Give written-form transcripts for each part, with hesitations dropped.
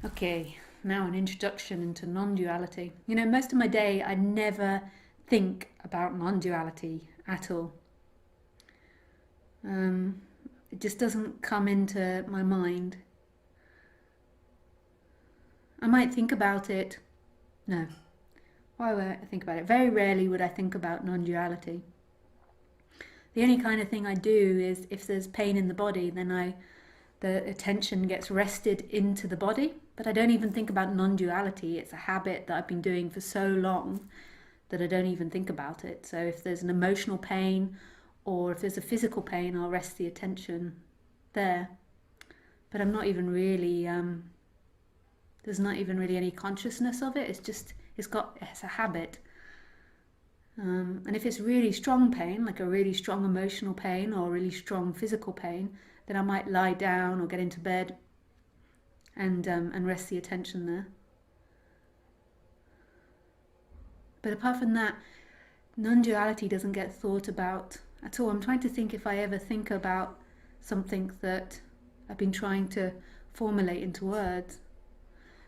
Okay, now an introduction into non-duality. You know, most of my day I never think about non-duality at all. It just doesn't come into my mind. I might think about it. No. Why would I think about it? Very rarely would I think about non-duality. The only kind of thing I do is if there's pain in the body, then the attention gets rested into the body. But I don't even think about non-duality. It's a habit that I've been doing for so long that I don't even think about it. So if there's an emotional pain or if there's a physical pain, I'll rest the attention there. But I'm not even really, there's not even really any consciousness of it. It's a habit. And if it's really strong pain, like a really strong emotional pain or really strong physical pain, then I might lie down or get into bed and rest the attention there. But apart from that, non-duality doesn't get thought about at all. I'm trying to think if I ever think about something that I've been trying to formulate into words.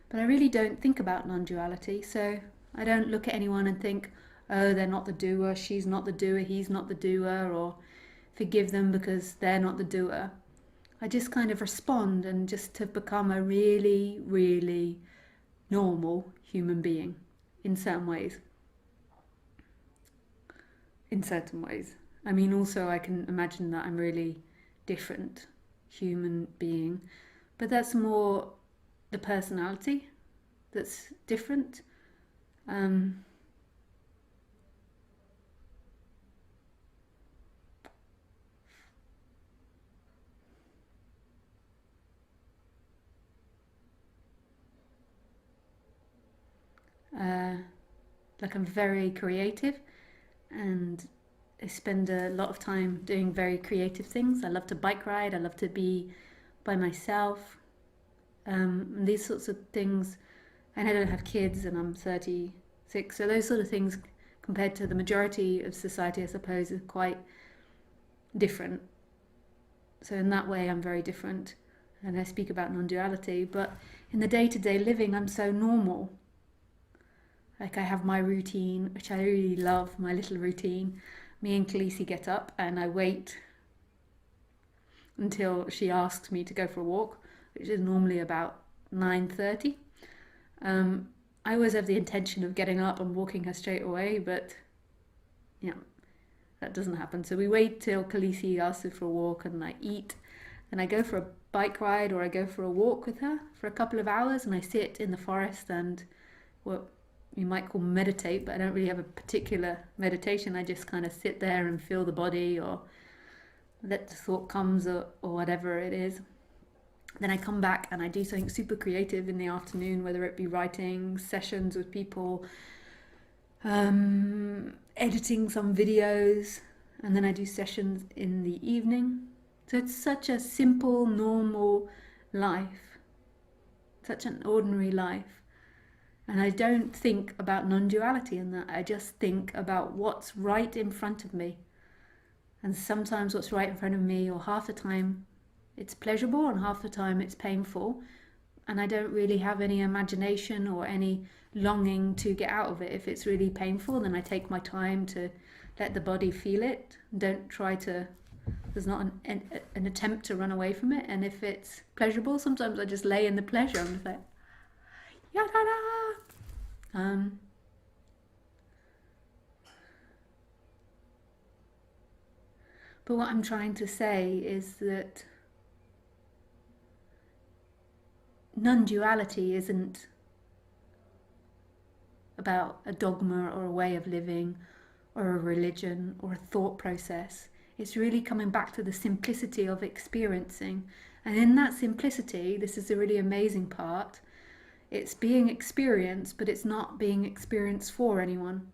But I really don't think about non-duality, so I don't look at anyone and think, oh, they're not the doer, she's not the doer, he's not the doer, or forgive them because they're not the doer. I just kind of respond and just have become a really, really normal human being in certain ways. In certain ways. I mean, also I can imagine that I'm really different human being, but that's more the personality that's different. Like I'm very creative and I spend a lot of time doing very creative things. I love to bike ride, I love to be by myself. These sorts of things, and I don't have kids and I'm 36, so those sort of things compared to the majority of society, I suppose, are quite different. So in that way I'm very different and I speak about non-duality, but in the day-to-day living I'm so normal. Like I have my routine, which I really love, my little routine. Me and Khaleesi get up and I wait until she asks me to go for a walk, which is normally about 9:30. I always have the intention of getting up and walking her straight away, but yeah, that doesn't happen. So we wait till Khaleesi asks her for a walk and I eat. Then I go for a bike ride or I go for a walk with her for a couple of hours and I sit in the forest and, well, you might call meditate, but I don't really have a particular meditation. I just kind of sit there and feel the body or let the thought comes or whatever it is. Then I come back and I do something super creative in the afternoon, whether it be writing, sessions with people, editing some videos, and then I do sessions in the evening. So it's such a simple, normal life, such an ordinary life. And I don't think about non-duality in that. I just think about what's right in front of me. And sometimes what's right in front of me, or half the time it's pleasurable and half the time it's painful. And I don't really have any imagination or any longing to get out of it. If it's really painful, then I take my time to let the body feel it. Don't try to, there's not an attempt to run away from it. And if it's pleasurable, sometimes I just lay in the pleasure. I'm just like, yada. But what I'm trying to say is that non-duality isn't about a dogma or a way of living or a religion or a thought process. It's really coming back to the simplicity of experiencing. And in that simplicity, this is a really amazing part, it's being experienced, but it's not being experienced for anyone.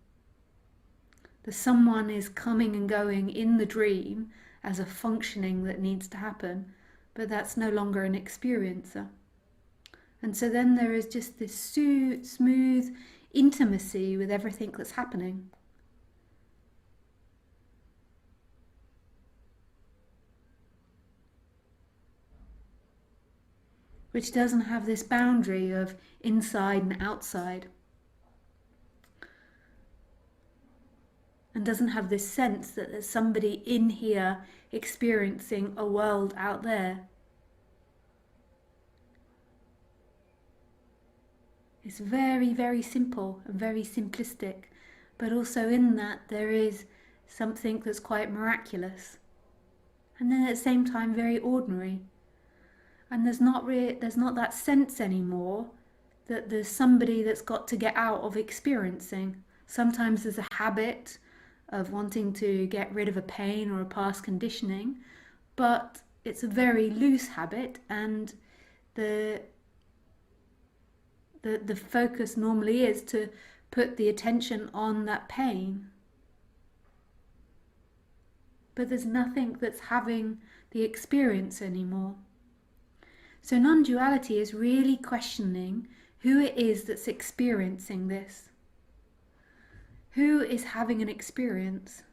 The someone is coming and going in the dream as a functioning that needs to happen, but that's no longer an experiencer. And so then there is just this smooth intimacy with everything that's happening. which doesn't have this boundary of inside and outside, and doesn't have this sense that there's somebody in here experiencing a world out there. It's very, very simple and very simplistic, but also in that there is something that's quite miraculous, and then at the same time very ordinary. And there's not that sense anymore that there's somebody that's got to get out of experiencing. Sometimes there's a habit of wanting to get rid of a pain or a past conditioning, but it's a very loose habit, and the focus normally is to put the attention on that pain. But there's nothing that's having the experience anymore. So non-duality is really questioning who it is that's experiencing this. Who is having an experience?